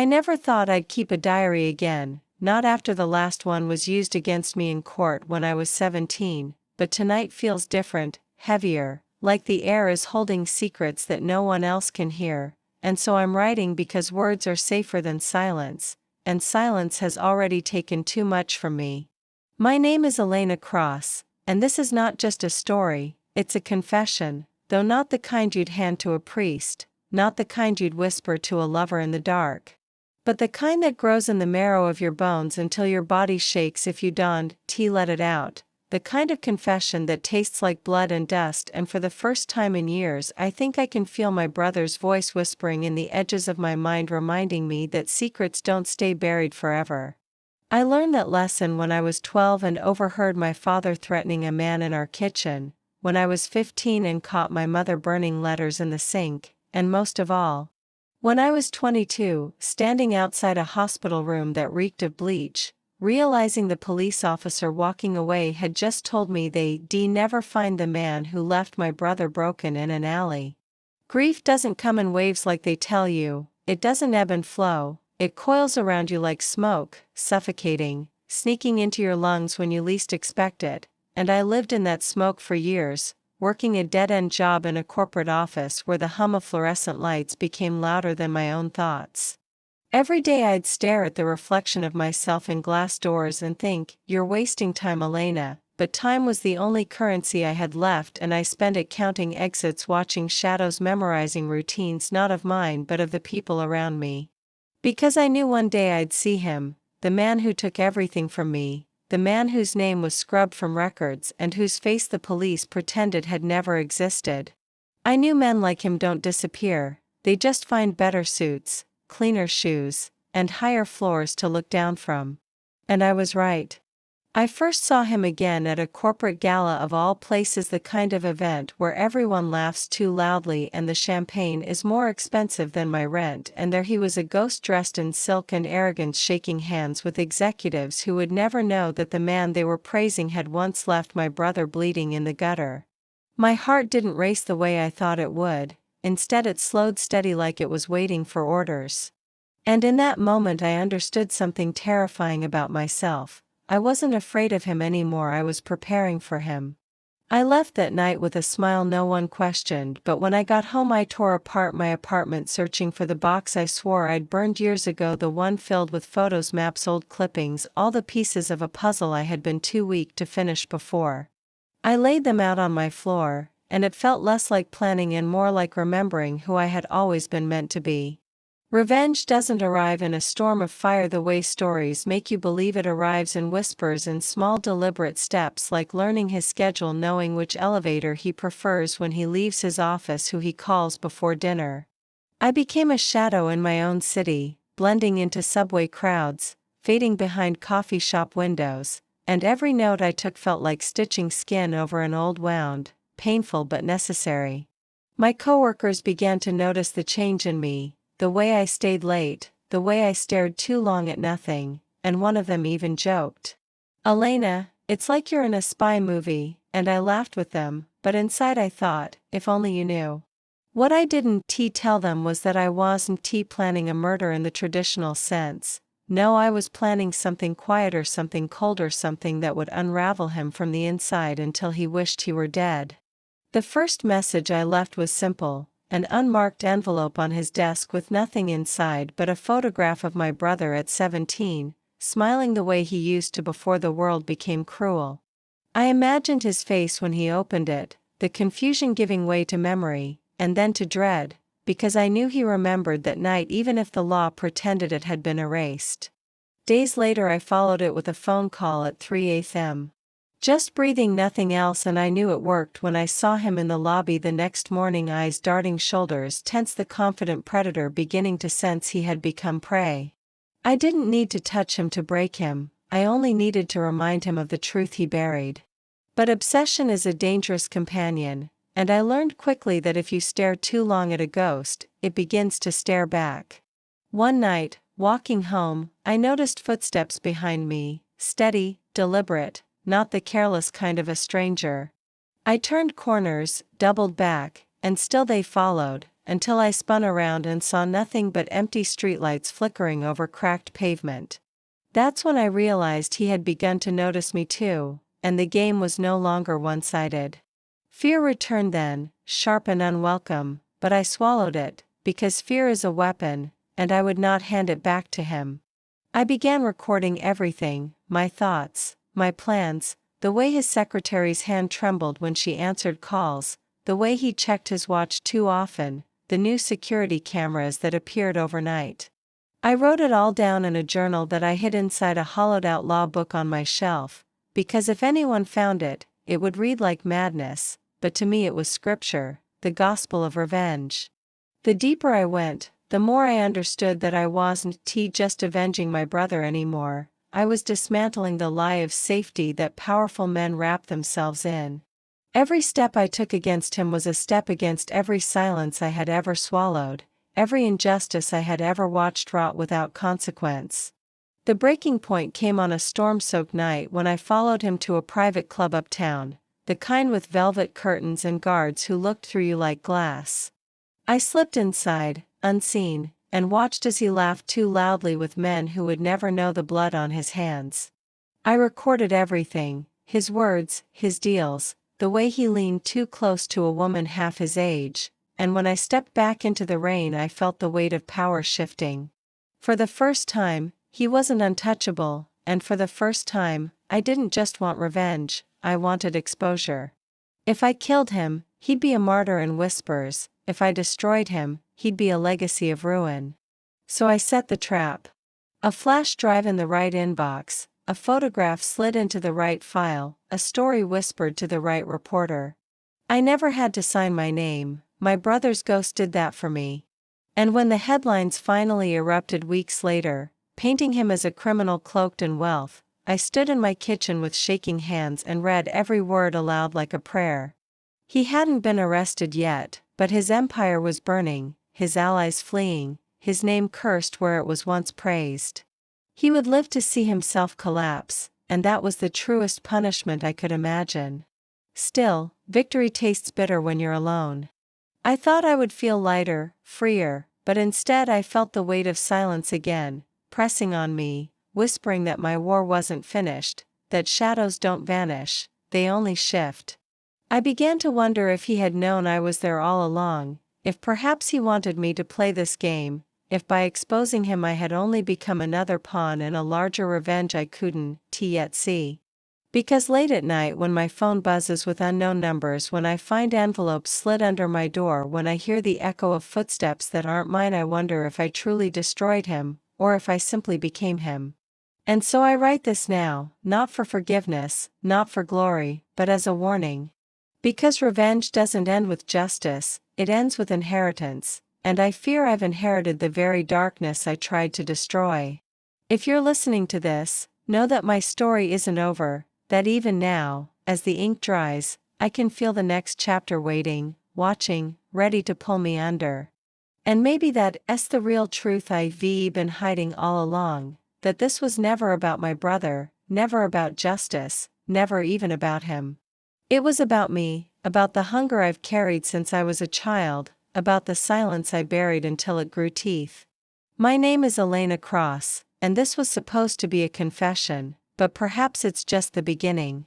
I never thought I'd keep a diary again, not after the last one was used against me in court when I was 17, but tonight feels different, heavier, like the air is holding secrets that no one else can hear, and so I'm writing because words are safer than silence, and silence has already taken too much from me. My name is Elena Cross, and this is not just a story, it's a confession, though not the kind you'd hand to a priest, not the kind you'd whisper to a lover in the dark, but the kind that grows in the marrow of your bones until your body shakes if you don't let it out, the kind of confession that tastes like blood and dust, and for the first time in years I think I can feel my brother's voice whispering in the edges of my mind, reminding me that secrets don't stay buried forever. I learned that lesson when I was 12 and overheard my father threatening a man in our kitchen, when I was 15 and caught my mother burning letters in the sink, and most of all, when I was 22, standing outside a hospital room that reeked of bleach, realizing the police officer walking away had just told me they'd never find the man who left my brother broken in an alley. Grief doesn't come in waves like they tell you, it doesn't ebb and flow, it coils around you like smoke, suffocating, sneaking into your lungs when you least expect it, and I lived in that smoke for years, working a dead-end job in a corporate office where the hum of fluorescent lights became louder than my own thoughts. Every day I'd stare at the reflection of myself in glass doors and think, "You're wasting time, Elena," but time was the only currency I had left, and I spent it counting exits, watching shadows, memorizing routines not of mine but of the people around me. Because I knew one day I'd see him, the man who took everything from me, the man whose name was scrubbed from records and whose face the police pretended had never existed. I knew men like him don't disappear, they just find better suits, cleaner shoes, and higher floors to look down from. And I was right. I first saw him again at a corporate gala, of all places, the kind of event where everyone laughs too loudly and the champagne is more expensive than my rent, and there he was, a ghost dressed in silk and arrogance, shaking hands with executives who would never know that the man they were praising had once left my brother bleeding in the gutter. My heart didn't race the way I thought it would, instead it slowed steady like it was waiting for orders. And in that moment I understood something terrifying about myself. I wasn't afraid of him anymore, I was preparing for him. I left that night with a smile no one questioned, but when I got home I tore apart my apartment searching for the box I swore I'd burned years ago, the one filled with photos, maps, old clippings, all the pieces of a puzzle I had been too weak to finish before. I laid them out on my floor, and it felt less like planning and more like remembering who I had always been meant to be. Revenge doesn't arrive in a storm of fire the way stories make you believe. It arrives in whispers, in small deliberate steps, like learning his schedule, knowing which elevator he prefers when he leaves his office, who he calls before dinner. I became a shadow in my own city, blending into subway crowds, fading behind coffee shop windows, and every note I took felt like stitching skin over an old wound, painful but necessary. My coworkers began to notice the change in me. The way I stayed late, the way I stared too long at nothing, and one of them even joked, "Elena, it's like you're in a spy movie," and I laughed with them, but inside I thought, if only you knew. What I didn't tell them was that I wasn't planning a murder in the traditional sense. No, I was planning something quieter, something colder, something that would unravel him from the inside until he wished he were dead. The first message I left was simple. An unmarked envelope on his desk with nothing inside but a photograph of my brother at 17, smiling the way he used to before the world became cruel. I imagined his face when he opened it, the confusion giving way to memory, and then to dread, because I knew he remembered that night even if the law pretended it had been erased. Days later I followed it with a phone call at 3 a.m. Just breathing, nothing else, and I knew it worked when I saw him in the lobby the next morning, eyes darting, shoulders tense, the confident predator beginning to sense he had become prey. I didn't need to touch him to break him, I only needed to remind him of the truth he buried. But obsession is a dangerous companion, and I learned quickly that if you stare too long at a ghost, it begins to stare back. One night, walking home, I noticed footsteps behind me, steady, deliberate, not the careless kind of a stranger. I turned corners, doubled back, and still they followed, until I spun around and saw nothing but empty streetlights flickering over cracked pavement. That's when I realized he had begun to notice me too, and the game was no longer one-sided. Fear returned then, sharp and unwelcome, but I swallowed it, because fear is a weapon, and I would not hand it back to him. I began recording everything, my thoughts, my plans, the way his secretary's hand trembled when she answered calls, the way he checked his watch too often, the new security cameras that appeared overnight. I wrote it all down in a journal that I hid inside a hollowed-out law book on my shelf, because if anyone found it, it would read like madness, but to me it was scripture, the gospel of revenge. The deeper I went, the more I understood that I wasn't just avenging my brother anymore. I was dismantling the lie of safety that powerful men wrap themselves in. Every step I took against him was a step against every silence I had ever swallowed, every injustice I had ever watched rot without consequence. The breaking point came on a storm-soaked night when I followed him to a private club uptown, the kind with velvet curtains and guards who looked through you like glass. I slipped inside, unseen, and watched as he laughed too loudly with men who would never know the blood on his hands. I recorded everything, his words, his deals, the way he leaned too close to a woman half his age, and when I stepped back into the rain I felt the weight of power shifting. For the first time, he wasn't untouchable, and for the first time, I didn't just want revenge, I wanted exposure. If I killed him, he'd be a martyr in whispers, if I destroyed him, he'd be a legacy of ruin. So I set the trap. A flash drive in the right inbox, a photograph slid into the right file, a story whispered to the right reporter. I never had to sign my name, my brother's ghost did that for me. And when the headlines finally erupted weeks later, painting him as a criminal cloaked in wealth, I stood in my kitchen with shaking hands and read every word aloud like a prayer. He hadn't been arrested yet, but his empire was burning, his allies fleeing, his name cursed where it was once praised. He would live to see himself collapse, and that was the truest punishment I could imagine. Still, victory tastes bitter when you're alone. I thought I would feel lighter, freer, but instead I felt the weight of silence again, pressing on me, whispering that my war wasn't finished, that shadows don't vanish, they only shift. I began to wonder if he had known I was there all along, if perhaps he wanted me to play this game, if by exposing him I had only become another pawn in a larger revenge I couldn't yet see. Because late at night when my phone buzzes with unknown numbers, when I find envelopes slid under my door, when I hear the echo of footsteps that aren't mine, I wonder if I truly destroyed him, or if I simply became him. And so I write this now, not for forgiveness, not for glory, but as a warning. Because revenge doesn't end with justice, it ends with inheritance, and I fear I've inherited the very darkness I tried to destroy. If you're listening to this, know that my story isn't over, that even now, as the ink dries, I can feel the next chapter waiting, watching, ready to pull me under. And maybe that's the real truth I've been hiding all along, that this was never about my brother, never about justice, never even about him. It was about me, about the hunger I've carried since I was a child, about the silence I buried until it grew teeth. My name is Elena Cross, and this was supposed to be a confession, but perhaps it's just the beginning.